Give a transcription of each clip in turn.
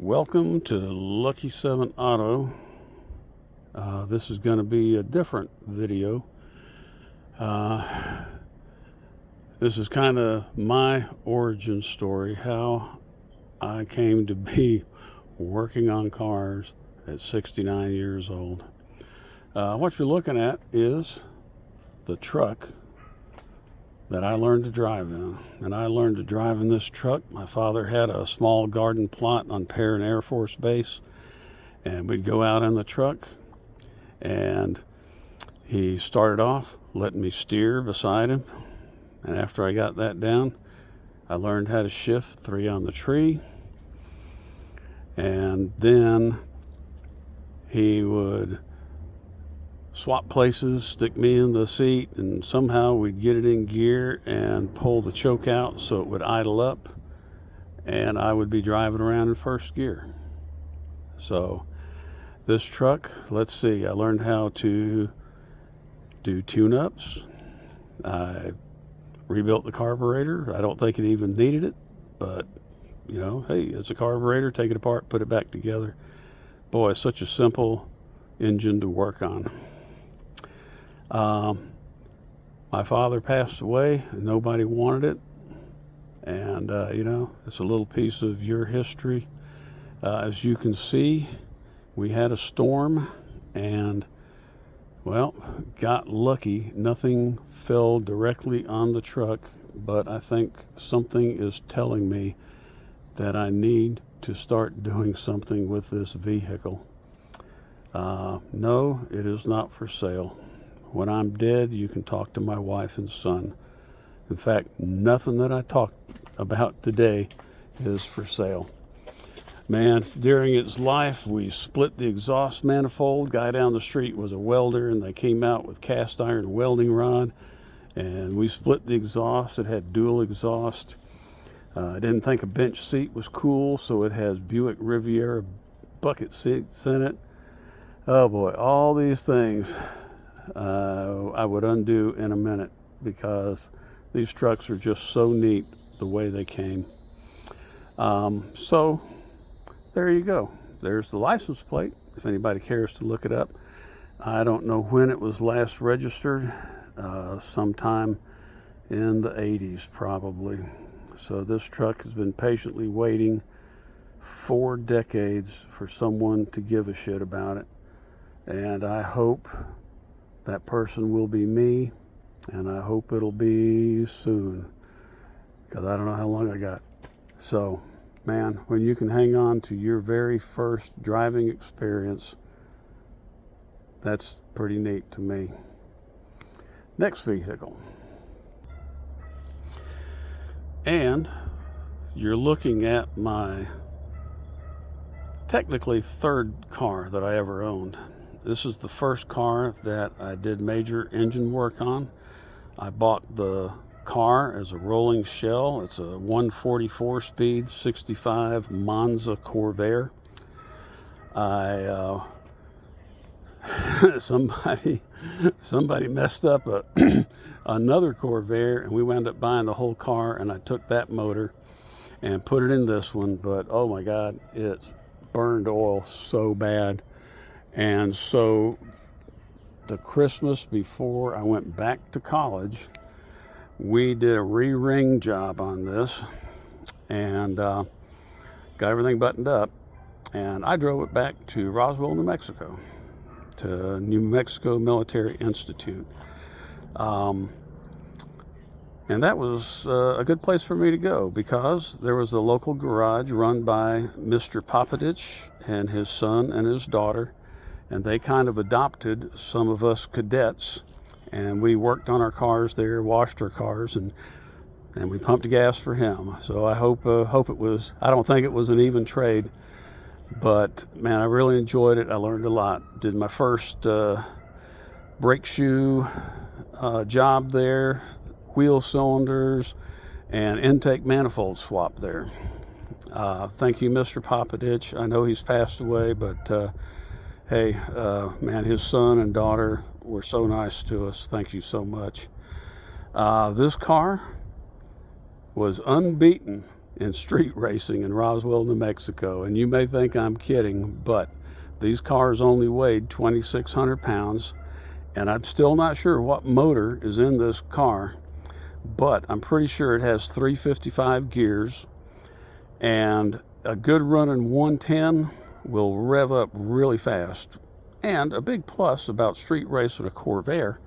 Welcome to Lucky 7 Auto. This is going to be a different video. This is kind of my origin story, how I came to be working on cars at 69 years old. What you're looking at is the truck that I learned to drive in. And I learned to drive in this truck. My father had a small garden plot on Perrin Air Force Base, and we'd go out in the truck, and he started off letting me steer beside him. And after I got that down, I learned how to shift 3 on the tree. And then he would swap places, stick me in the seat, and somehow we'd get it in gear and pull the choke out so it would idle up, and I would be driving around in first gear. So this truck, let's see, I learned how to do tune-ups. I rebuilt the carburetor. I don't think it even needed it, but you know, hey, it's a carburetor, take it apart, put it back together. Boy, it's such a simple engine to work on. My father passed away and nobody wanted it, and you know, it's a little piece of your history. As you can see, we had a storm and, well, got lucky. Nothing fell directly on the truck, but I think something is telling me that I need to start doing something with this vehicle. No, it is not for sale. When I'm dead, you can talk to my wife and son. In fact, nothing that I talk about today is for sale. Man, during its life, we split the exhaust manifold. Guy down the street was a welder, and they came out with cast iron welding rod, and we split the exhaust. It had dual exhaust. I didn't think a bench seat was cool, so it has Buick Riviera bucket seats in it. Oh boy, all these things I would undo in a minute, because these trucks are just so neat the way they came. So there you go. There's the license plate, if anybody cares to look it up. I don't know when it was last registered, sometime in the 80s probably. So this truck has been patiently waiting 4 decades for someone to give a shit about it. And I hope that person will be me, and I hope it'll be soon, because I don't know how long I got. So, man, when you can hang on to your very first driving experience, that's pretty neat to me. Next vehicle. And you're looking at my technically 3rd car that I ever owned. This is the first car that I did major engine work on. I bought the car as a rolling shell. It's a 144 speed 65 Monza Corvair. Somebody messed up another Corvair, and we wound up buying the whole car, and I took that motor and put it in this one, but oh my God, it burned oil so bad. And so the Christmas before I went back to college, we did a re-ring job on this, and got everything buttoned up, and I drove it back to Roswell, New Mexico, to New Mexico Military Institute. And that was a good place for me to go, because there was a local garage run by Mr. Popaditch and his son and his daughter, and they kind of adopted some of us cadets, and we worked on our cars there, washed our cars, and we pumped gas for him. So I hope it was, I don't think it was an even trade, but man, I really enjoyed it. I learned a lot. Did my first brake shoe job there, wheel cylinders, and intake manifold swap there. Thank you, Mr. Popaditch. I know he's passed away, but hey, man, his son and daughter were so nice to us. Thank you so much. This car was unbeaten in street racing in Roswell, New Mexico. And you may think I'm kidding, but these cars only weighed 2,600 pounds. And I'm still not sure what motor is in this car, but I'm pretty sure it has 355 gears, and a good running 110 will rev up really fast. And a big plus about street racing a Corvair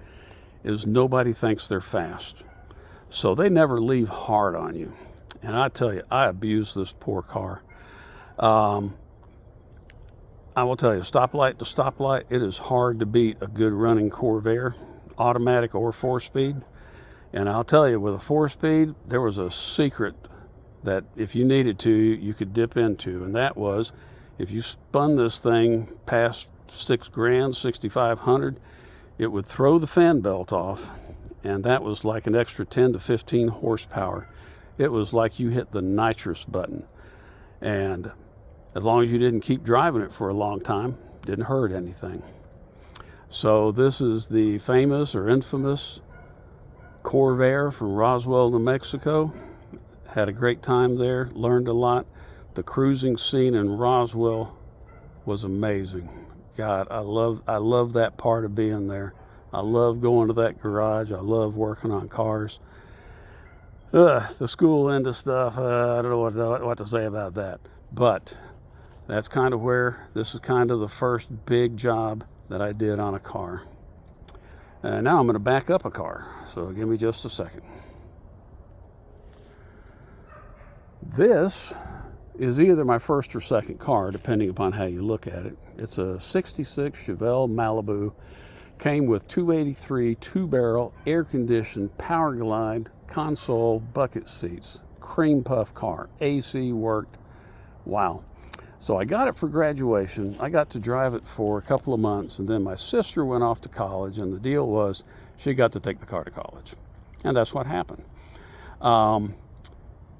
is nobody thinks they're fast. So they never leave hard on you. And I tell you, I abuse this poor car. I will tell you, stoplight to stoplight, it is hard to beat a good running Corvair, automatic or 4-speed. And I'll tell you, with a 4-speed, there was a secret that if you needed to, you could dip into. And that was, if you spun this thing past $6,000, 6,500, it would throw the fan belt off. And that was like an extra 10 to 15 horsepower. It was like you hit the nitrous button. And as long as you didn't keep driving it for a long time, didn't hurt anything. So this is the famous or infamous Corvair from Roswell, New Mexico. Had a great time there, learned a lot. The cruising scene in Roswell was amazing. God, I love that part of being there. I love going to that garage. I love working on cars. The school end of stuff, I don't know what to say about that. But that's kind of where, this is kind of the first big job that I did on a car. And now I'm going to back up a car. So give me just a second. This is either my first or second car, depending upon how you look at it. It's a 66 Chevelle Malibu. Came with 283 two-barrel, air-conditioned, power glide, console, bucket seats, cream puff car, AC worked. Wow. So I got it for graduation. I got to drive it for a couple of months, and then my sister went off to college, and the deal was she got to take the car to college. And that's what happened.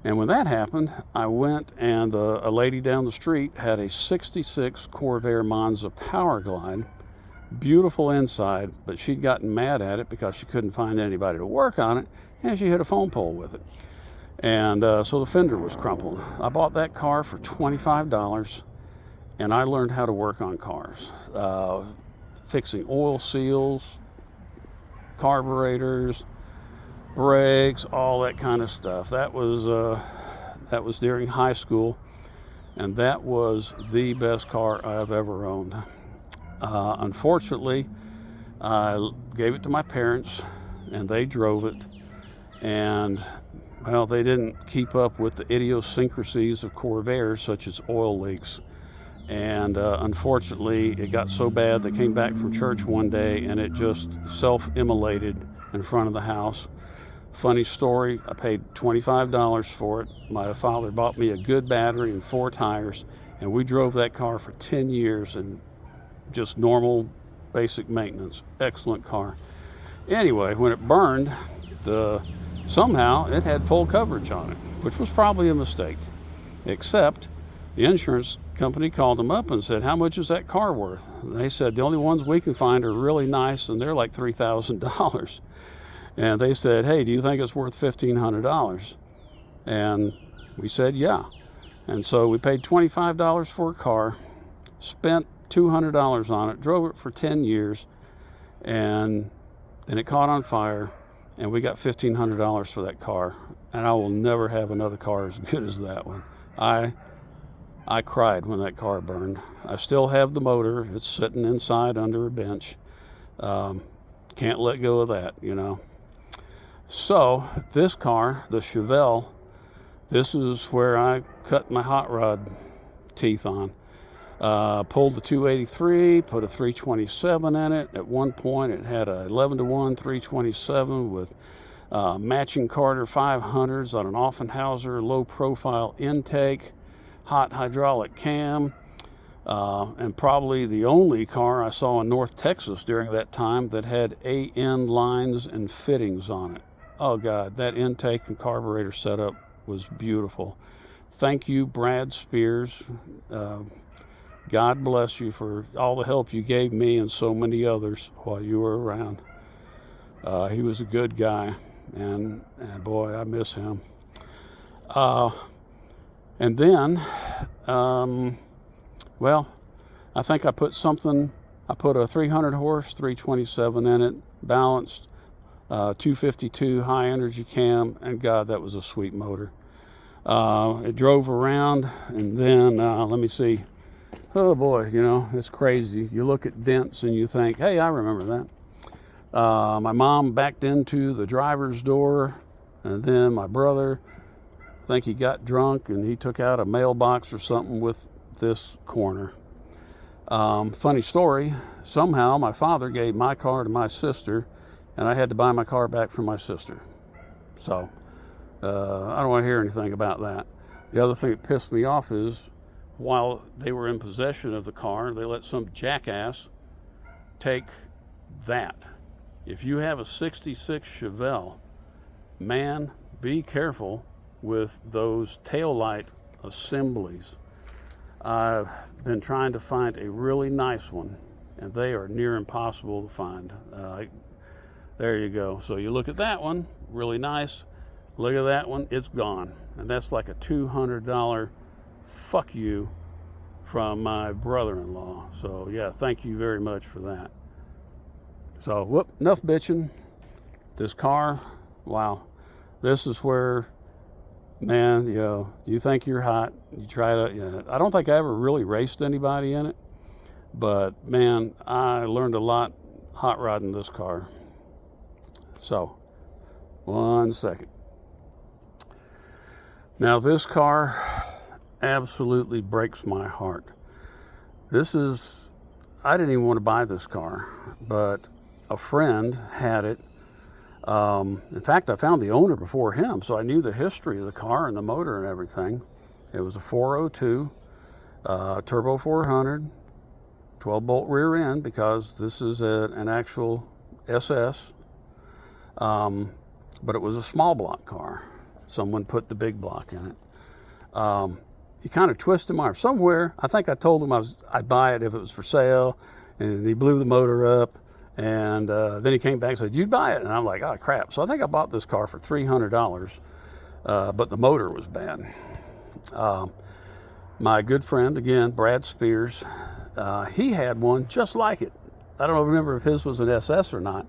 And when that happened, I went, and a lady down the street had a 66 Corvair Monza Power Glide. Beautiful inside, but she'd gotten mad at it because she couldn't find anybody to work on it, and she hit a phone pole with it. And so the fender was crumpled. I bought that car for $25, and I learned how to work on cars. Fixing oil seals, carburetors, brakes, all that kind of stuff. That was during high school, and that was the best car I've ever owned. Unfortunately, I gave it to my parents, and they drove it, and well, they didn't keep up with the idiosyncrasies of Corvairs, such as oil leaks. And unfortunately, it got so bad, they came back from church one day, and it just self-immolated in front of the house. Funny story, I paid $25 for it. My father bought me a good battery and 4 tires, and we drove that car for 10 years and just normal basic maintenance. Excellent car. Anyway, when it burned, somehow it had full coverage on it, which was probably a mistake. Except the insurance company called them up and said, "How much is that car worth?" And they said, "The only ones we can find are really nice, and they're like $3,000. And they said, "Hey, do you think it's worth $1,500? And we said, "Yeah." And so we paid $25 for a car, spent $200 on it, drove it for 10 years, and then it caught on fire, and we got $1,500 for that car. And I will never have another car as good as that one. I cried when that car burned. I still have the motor. It's sitting inside under a bench. Can't let go of that, you know. So this car, the Chevelle, this is where I cut my hot rod teeth on. Pulled the 283, put a 327 in it. At one point it had a 11-to-1 327 with matching Carter 500s on an Offenhauser low profile intake, hot hydraulic cam, and probably the only car I saw in North Texas during that time that had AN lines and fittings on it. Oh God, that intake and carburetor setup was beautiful. Thank you, Brad Spears. God bless you for all the help you gave me and so many others while you were around. He was a good guy, and boy, I miss him. And then, well, I think I put a 300 horse, 327 in it, balanced, 252 high energy cam, and God, that was a sweet motor. It drove around, and then, let me see. Oh boy, you know, it's crazy. You look at dents and you think, hey, I remember that. My mom backed into the driver's door, and then my brother, I think he got drunk and he took out a mailbox or something with this corner. Funny story, somehow my father gave my car to my sister, and I had to buy my car back from my sister. So, I don't want to hear anything about that. The other thing that pissed me off is, while they were in possession of the car, they let some jackass take that. If you have a 66 Chevelle, man, be careful with those taillight assemblies. I've been trying to find a really nice one, and they are near impossible to find. There you go. So you look at that one, really nice. Look at that one, it's gone. And that's like a $200 fuck you from my brother-in-law. So yeah, thank you very much for that. So, whoop, enough bitching. This car, wow. This is where, man, you know, you think you're hot. You try to, you know, I don't think I ever really raced anybody in it, but man, I learned a lot hot rodding this car. So, 1 second. Now this car absolutely breaks my heart. I didn't even want to buy this car, but a friend had it. In fact, I found the owner before him, so I knew the history of the car and the motor and everything. It was a 402 turbo 400, 12-bolt rear end, because this is an actual SS, but it was a small block car. Someone put the big block in it. He kind of twisted my arm somewhere. I think I told him I'd buy it if it was for sale, and he blew the motor up. And then he came back and said, "You'd buy it?" And I'm like, "Oh crap!" So I think I bought this car for $300, but the motor was bad. My good friend again, Brad Spears, he had one just like it. I don't remember if his was an SS or not,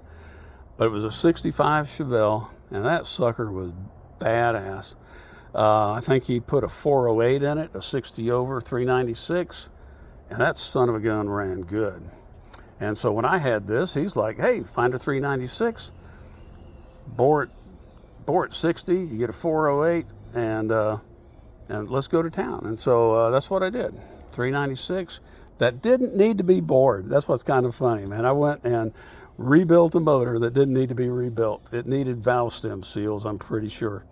but it was a '65 Chevelle, and that sucker was badass. I think he put a 408 in it, a 60 over 396, and that son of a gun ran good. And so when I had this, he's like, "Hey, find a 396, bore it 60, you get a 408, and let's go to town." And so that's what I did. 396 that didn't need to be bored. That's what's kind of funny, man. I went and rebuilt a motor that didn't need to be rebuilt. It needed valve stem seals, I'm pretty sure.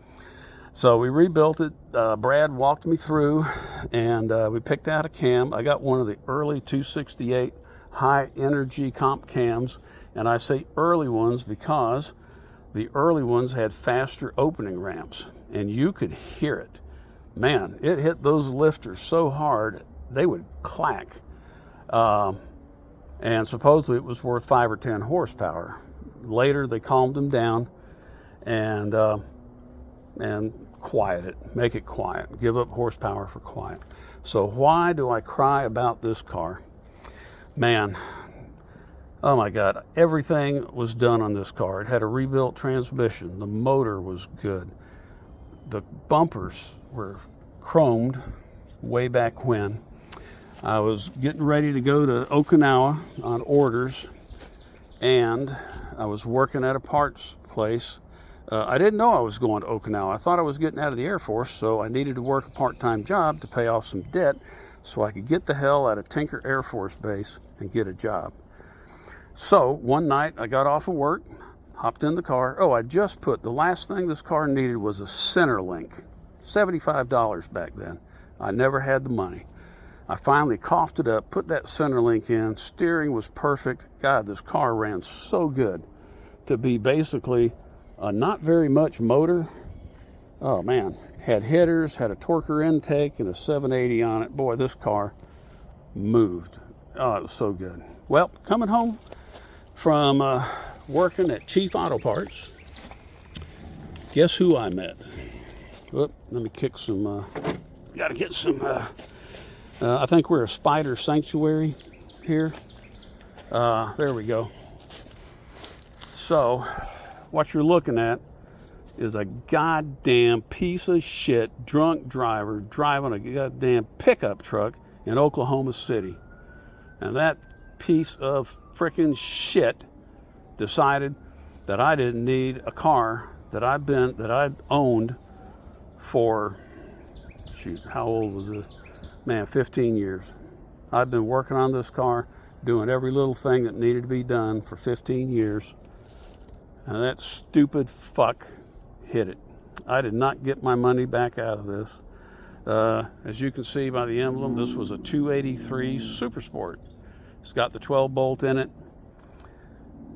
So we rebuilt it. Brad walked me through, and we picked out a cam. I got one of the early 268 high energy comp cams, and I say early ones because the early ones had faster opening ramps, and you could hear it. Man, it hit those lifters so hard they would clack. And supposedly it was worth 5 or 10 horsepower. Later they calmed them down and quiet it, make it quiet, give up horsepower for quiet. So why do I cry about this car? Man, oh my God, everything was done on this car. It had a rebuilt transmission. The motor was good. The bumpers were chromed way back when. I was getting ready to go to Okinawa on orders, and I was working at a parts place. I didn't know I was going to Okinawa. I thought I was getting out of the Air Force, so I needed to work a part-time job to pay off some debt so I could get the hell out of Tinker Air Force Base and get a job. So one night I got off of work, hopped in the car. Oh, I just put, the last thing this car needed was a center link. $75 back then. I never had the money. I finally coughed it up, put that center link in, steering was perfect. God, this car ran so good to be basically a not very much motor. Oh man, had headers, had a torquer intake and a 780 on it. Boy, this car moved. Oh, it was so good. Well, coming home from working at Chief Auto Parts, guess who I met? Whoop, let me kick some Got to get some, I think we're a spider sanctuary here. There we go. So, what you're looking at is a goddamn piece of shit drunk driver driving a goddamn pickup truck in Oklahoma City. And that piece of frickin' shit decided that I didn't need a car that I'd owned for, shoot, how old was this? Man, 15 years. I've been working on this car, doing every little thing that needed to be done for 15 years. And that stupid fuck hit it. I did not get my money back out of this. As you can see by the emblem, this was a 283 Super Sport. It's got the 12 bolt in it.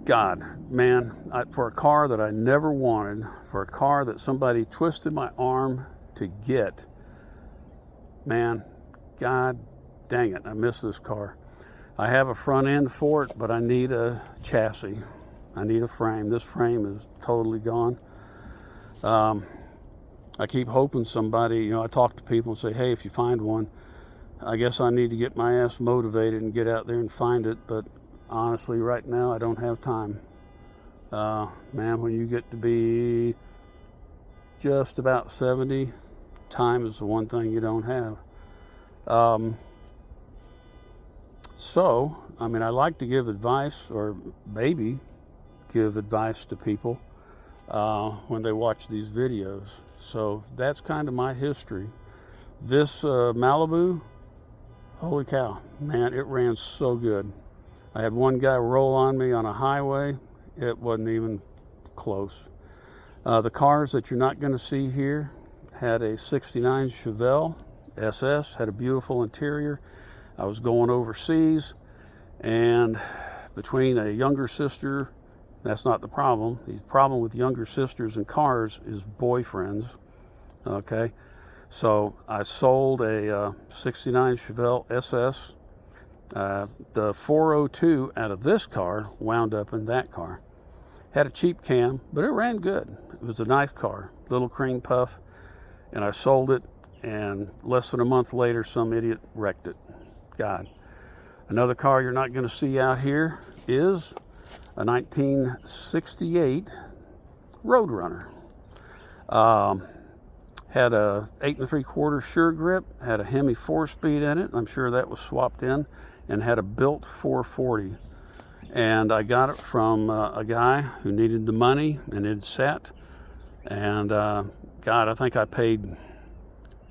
God, man, for a car that I never wanted, for a car that somebody twisted my arm to get, man, God dang it, I miss this car. I have a front end for it, but I need a chassis. I need a frame. This frame is totally gone. I keep hoping somebody, I talk to people and say, hey, if you find one, I guess I need to get my ass motivated and get out there and find it. But honestly, right now, I don't have time. Man, when you get to be just about 70, time is the one thing you don't have. So, I mean, I like to give advice, or maybe give advice to people when they watch these videos. So that's kind of my history. This Malibu, holy cow, man, it ran so good. I had one guy roll on me on a highway. It wasn't even close. The cars that you're not going to see here had a 69 Chevelle SS, had a beautiful interior. I was going overseas, and between a younger sister, that's not the problem. The problem with younger sisters and cars is boyfriends, okay? So I sold a 69 Chevelle SS. The 402 out of this car wound up in that car. Had a cheap cam, but it ran good. It was a nice car, little cream puff, and I sold it, and less than a month later, some idiot wrecked it. God. Another car you're not going to see out here is a 1968 Roadrunner. Had a 8 3/4 sure grip, had a Hemi 4-speed in it. I'm sure that was swapped in, and had a built 440. And I got it from a guy who needed the money, and it sat. And God, I think I paid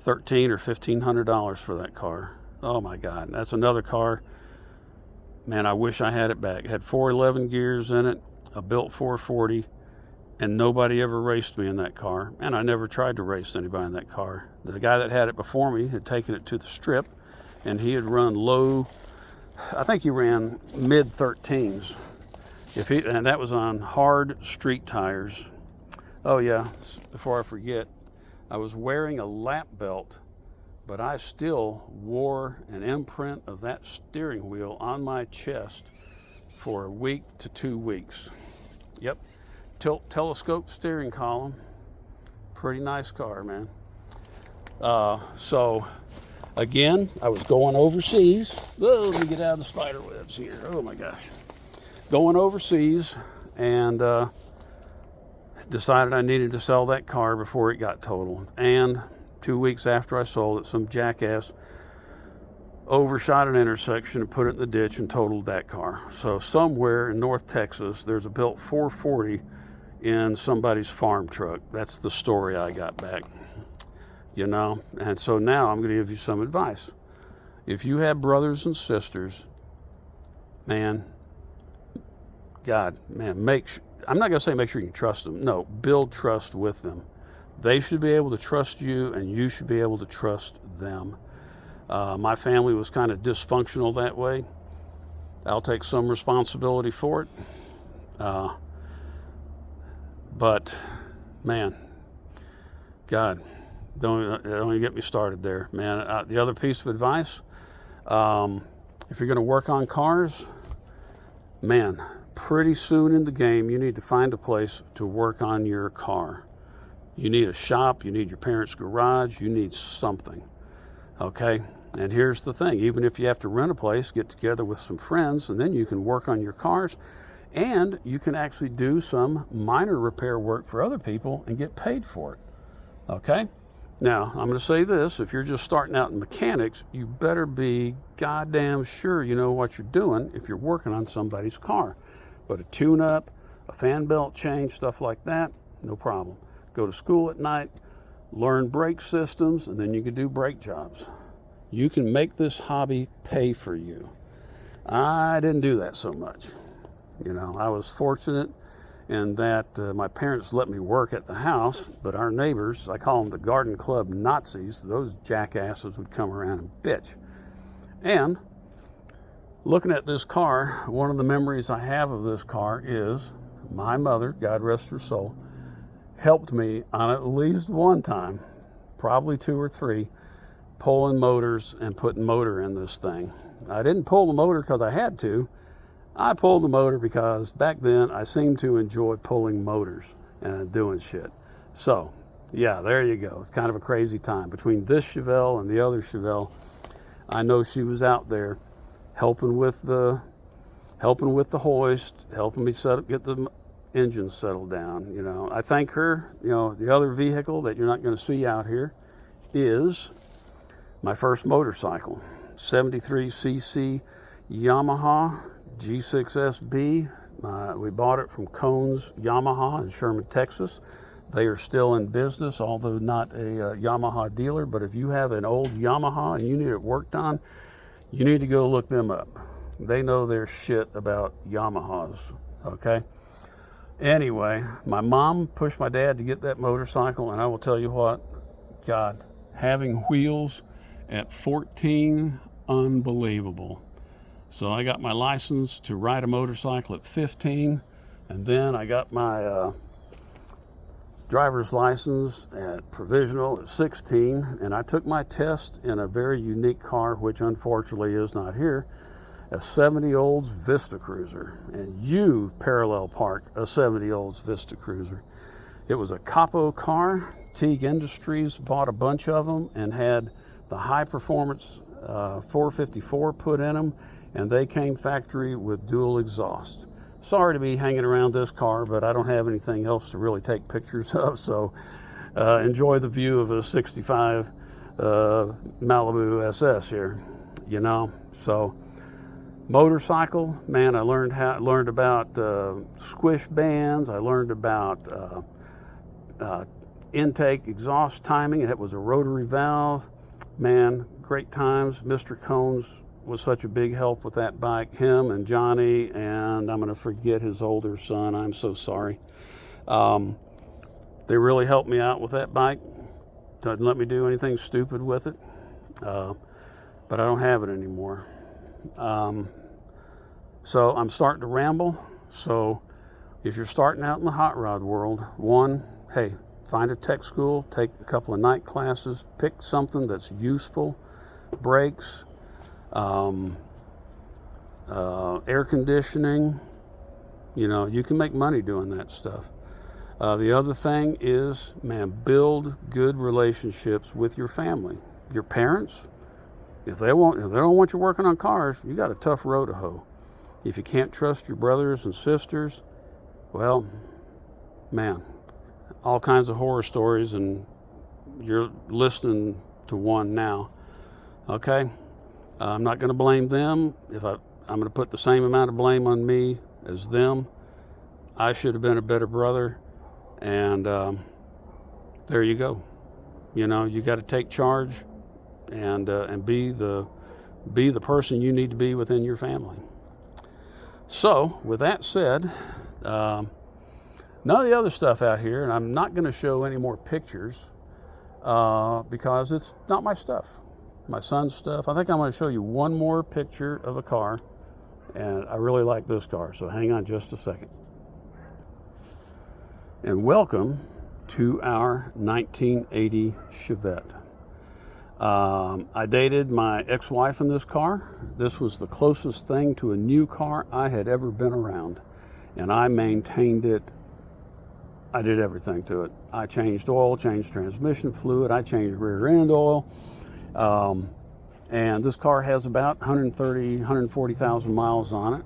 $1,300 or $1,500 for that car. Oh my God, that's another car. Man, I wish I had it back. It had 411 gears in it, a built 440, and nobody ever raced me in that car. And I never tried to race anybody in that car. The guy that had it before me had taken it to the strip, and he had run low, I think he ran mid-13s. And that was on hard street tires. Oh yeah, before I forget, I was wearing a lap belt, but I still wore an imprint of that steering wheel on my chest for a week to 2 weeks. Yep, telescope steering column. Pretty nice car, man. So, again, I was going overseas. Whoa, let me get out of the spider webs here. Oh my gosh. Going overseas, and decided I needed to sell that car before it got totaled. And 2 weeks after I sold it, some jackass overshot an intersection and put it in the ditch and totaled that car. So somewhere in North Texas, there's a built 440 in somebody's farm truck. That's the story I got back, And so now I'm going to give you some advice. If you have brothers and sisters, man, God, man, I'm not going to say make sure you can trust them. No, build trust with them. They should be able to trust you, and you should be able to trust them. My family was kind of dysfunctional that way. I'll take some responsibility for it. But, man, God, don't even get me started there, man. The other piece of advice, if you're going to work on cars, man, pretty soon in the game, you need to find a place to work on your car. You need a shop, you need your parents' garage, you need something. Okay, and here's the thing, even if you have to rent a place, get together with some friends, and then you can work on your cars, and you can actually do some minor repair work for other people and get paid for it. Okay, now I'm going to say this, if you're just starting out in mechanics, you better be goddamn sure you know what you're doing if you're working on somebody's car. But a tune-up, a fan belt change, stuff like that, no problem. Go to school at night, learn brake systems, and then you can do brake jobs. You can make this hobby pay for you. I didn't do that so much. You know, I was fortunate in that my parents let me work at the house, but our neighbors, I call them the garden club Nazis, those jackasses would come around and bitch. And looking at this car, one of the memories I have of this car is my mother, God rest her soul, helped me on at least one time, probably 2 or 3, pulling motors and putting motor in this thing. I didn't pull the motor because I had to. I pulled the motor because back then I seemed to enjoy pulling motors and doing shit. So, yeah, there you go. It's kind of a crazy time. Between this Chevelle and the other Chevelle, I know she was out there helping with the hoist, helping me get the engine settled down. You know, I thank her. You know, the other vehicle that you're not going to see out here is my first motorcycle, 73cc Yamaha G6SB. We bought it from Cohn's Yamaha in Sherman, Texas. They are still in business, although not a Yamaha dealer. But if you have an old Yamaha and you need it worked on, you need to go look them up. They know their shit about Yamahas, okay? Anyway, my mom pushed my dad to get that motorcycle, and I will tell you what, God, having wheels at 14, unbelievable. So I got my license to ride a motorcycle at 15, and then I got my driver's license at provisional at 16, and I took my test in a very unique car, which unfortunately is not here, a 70 Olds Vista Cruiser. And you parallel park a 70 Olds Vista Cruiser. It was a capo car. Teague Industries bought a bunch of them and had the high performance 454 put in them, and they came factory with dual exhaust. Sorry to be hanging around this car, but I don't have anything else to really take pictures of, so enjoy the view of a 65 Malibu SS here, you know. So motorcycle, man, I learned about squish bands. I learned about intake exhaust timing. It was a rotary valve. Man, great times. Mr. Cohn's was such a big help with that bike. Him and Johnny, and I'm going to forget his older son. I'm so sorry. They really helped me out with that bike. Doesn't let me do anything stupid with it, but I don't have it anymore. So I'm starting to ramble. So if you're starting out in the hot rod world, one, hey, find a tech school, take a couple of night classes, pick something that's useful, brakes, air conditioning. You know, you can make money doing that stuff. The other thing is, man, build good relationships with your family. Your parents, if they don't want you working on cars, you got a tough row to hoe. If you can't trust your brothers and sisters, well, man, all kinds of horror stories, and you're listening to one now. Okay, I'm not going to blame them. I'm going to put the same amount of blame on me as them. I should have been a better brother, and there you go. You know, you got to take charge and be the person you need to be within your family. So, with that said, none of the other stuff out here, and I'm not going to show any more pictures because it's not my stuff. My son's stuff. I think I'm going to show you one more picture of a car, and I really like this car, so hang on just a second. And welcome to our 1980 Chevette. I dated my ex-wife in this car. This was the closest thing to a new car I had ever been around, and I maintained it. I did everything to it. I changed oil, changed transmission fluid, I changed rear end oil. And this car has about 130, 140,000 miles on it.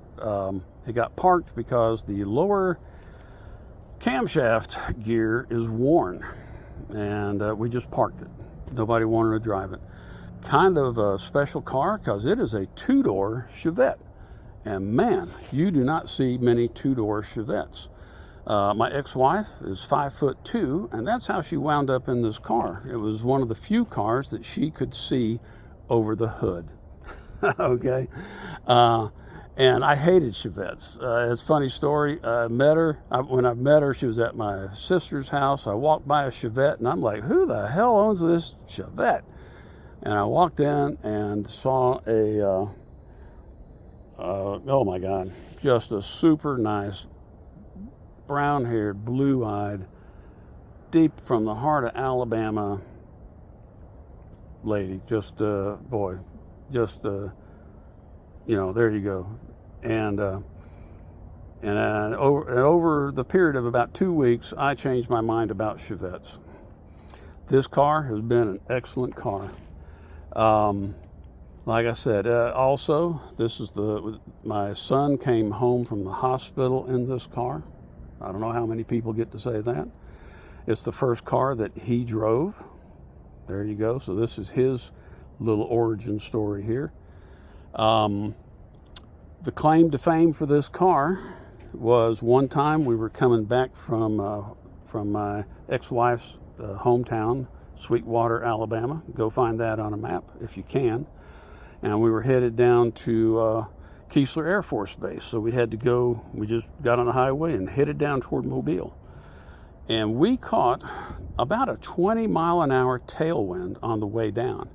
It got parked because the lower camshaft gear is worn, and we just parked it. Nobody wanted to drive it. Kind of a special car because it is a two-door Chevette. And man, you do not see many two-door Chevettes. My ex-wife is 5'2", and that's how she wound up in this car. It was one of the few cars that she could see over the hood. Okay? And I hated Chevettes. It's a funny story. I met her. When I met her, she was at my sister's house. I walked by a Chevette, and I'm like, who the hell owns this Chevette? And I walked in and saw a, oh my God, just a super nice, brown-haired, blue-eyed, deep from the heart of Alabama lady. Just, boy, just, you know, there you go. And over the period of about 2 weeks, I changed my mind about Chevettes. This car has been an excellent car. Like I said, also, this is my son came home from the hospital in this car. I don't know how many people get to say that. It's the first car that he drove. There you go. So this is his little origin story here. The claim to fame for this car was one time we were coming back from my ex-wife's hometown, Sweetwater, Alabama. Go find that on a map if you can. And we were headed down to Keesler Air Force Base. So we had to go, we just got on the highway and headed down toward Mobile. And we caught about a 20-mile-an-hour tailwind on the way down.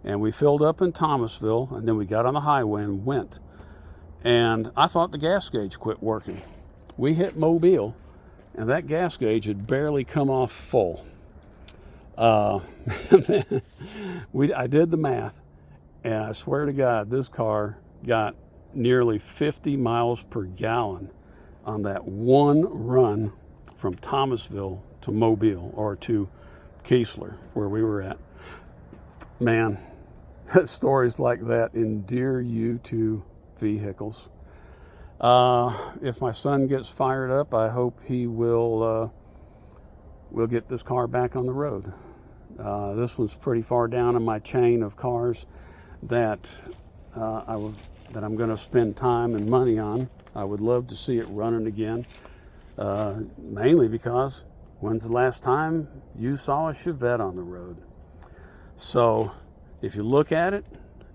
And we filled up in Thomasville, and then we got on the highway and went. And I thought the gas gauge quit working. We hit Mobile, and that gas gauge had barely come off full. I did the math, and I swear to God, this car got nearly 50 miles per gallon on that one run from Thomasville to Mobile, or to Keesler, where we were at. Man, stories like that endear you to vehicles. If my son gets fired up, I hope he will get this car back on the road. This one's pretty far down in my chain of cars that I'm going to spend time and money on. I would love to see it running again, mainly because when's the last time you saw a Chevette on the road? So if you look at it,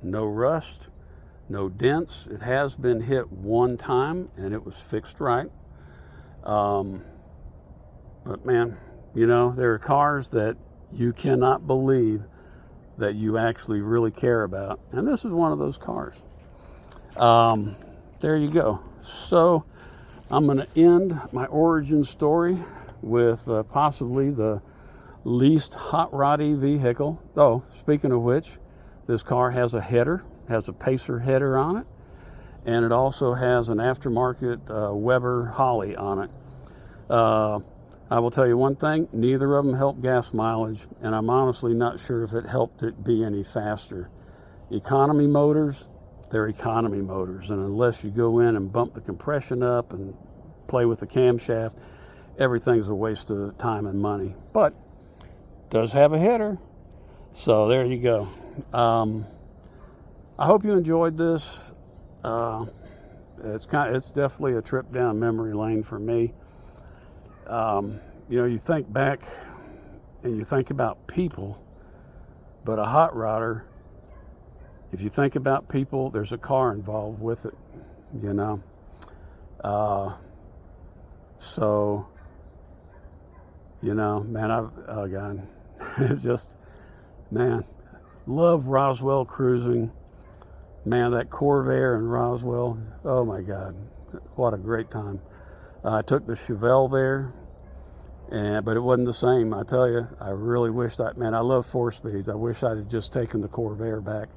no rust, no dents. It has been hit one time and it was fixed right. But man, you know, there are cars that you cannot believe that you actually really care about. And this is one of those cars. There you go. So I'm going to end my origin story with possibly the least hot roddy vehicle. Oh, speaking of which, this car has a header, has a Pacer header on it, and it also has an aftermarket Weber Holly on it. I will tell you one thing, neither of them help gas mileage, and I'm honestly not sure if it helped it be any faster. Economy motors, they're economy motors, and unless you go in and bump the compression up and play with the camshaft, everything's a waste of time and money. But does have a header, so there you go. I hope you enjoyed this. It's definitely a trip down memory lane for me. You know, you think back and you think about people, but a hot rodder, if you think about people, there's a car involved with it, you know. So, you know, man, oh God, it's just, man, love Roswell cruising. Man, that Corvair in Roswell, oh my God, what a great time. I took the Chevelle there, but it wasn't the same. I tell you, I really wished I love 4-speeds. I wish I'd have just taken the Corvair back.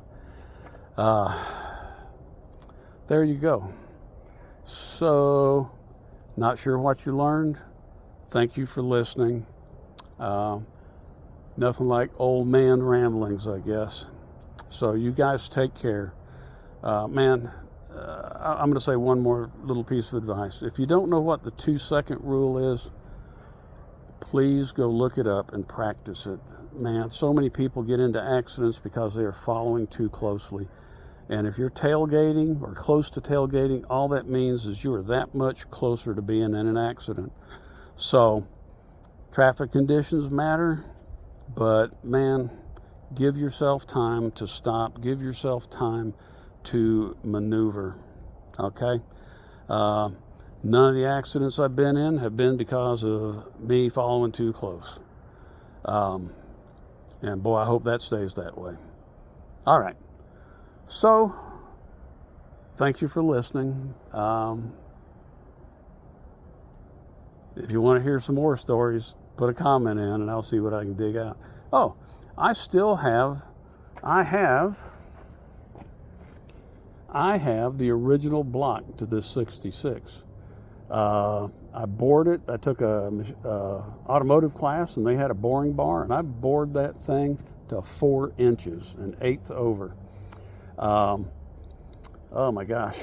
There you go. So, not sure what you learned. Thank you for listening. Nothing like old man ramblings, I guess. So you guys take care. Man, I'm going to say one more little piece of advice. If you don't know what the 2-second rule is, please go look it up and practice it. Man, so many people get into accidents because they are following too closely. And if you're tailgating or close to tailgating, all that means is you are that much closer to being in an accident. So traffic conditions matter, but man, give yourself time to stop. Give yourself time to maneuver, okay? None of the accidents I've been in have been because of me following too close. And boy, I hope that stays that way. All right. So, thank you for listening. If you want to hear some more stories, put a comment in and I'll see what I can dig out. Oh, I have the original block to this 66. I bored it. I took a automotive class and they had a boring bar, and I bored that thing to 4 inches, an 1/8 over. Oh my gosh.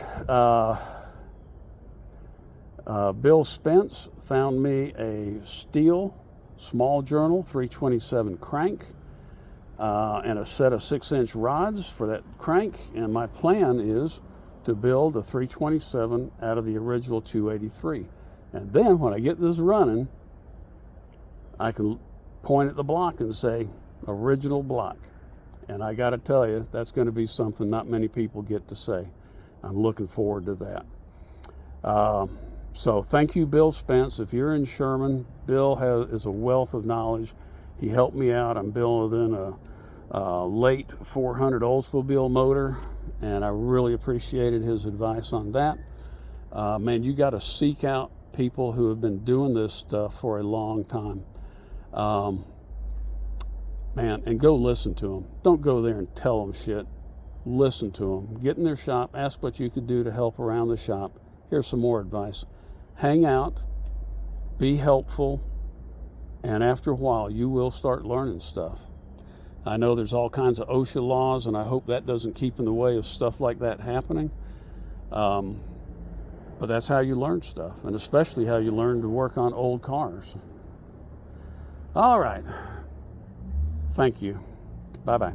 Bill Spence found me a steel small journal 327 crank and a set of 6-inch rods for that crank, and my plan is to build a 327 out of the original 283. And then when I get this running, I can point at the block and say, original block. And I got to tell you, that's going to be something not many people get to say. I'm looking forward to that. So thank you, Bill Spence. If you're in Sherman, Bill is a wealth of knowledge. He helped me out. I'm building a late 400 Oldsmobile motor, and I really appreciated his advice on that. Man, you got to seek out people who have been doing this stuff for a long time. Man, and go listen to them. Don't go there and tell them shit. Listen to them. Get in their shop. Ask what you could do to help around the shop. Here's some more advice. Hang out. Be helpful. And after a while, you will start learning stuff. I know there's all kinds of OSHA laws, and I hope that doesn't keep in the way of stuff like that happening. But that's how you learn stuff, and especially how you learn to work on old cars. All right. Thank you. Bye-bye.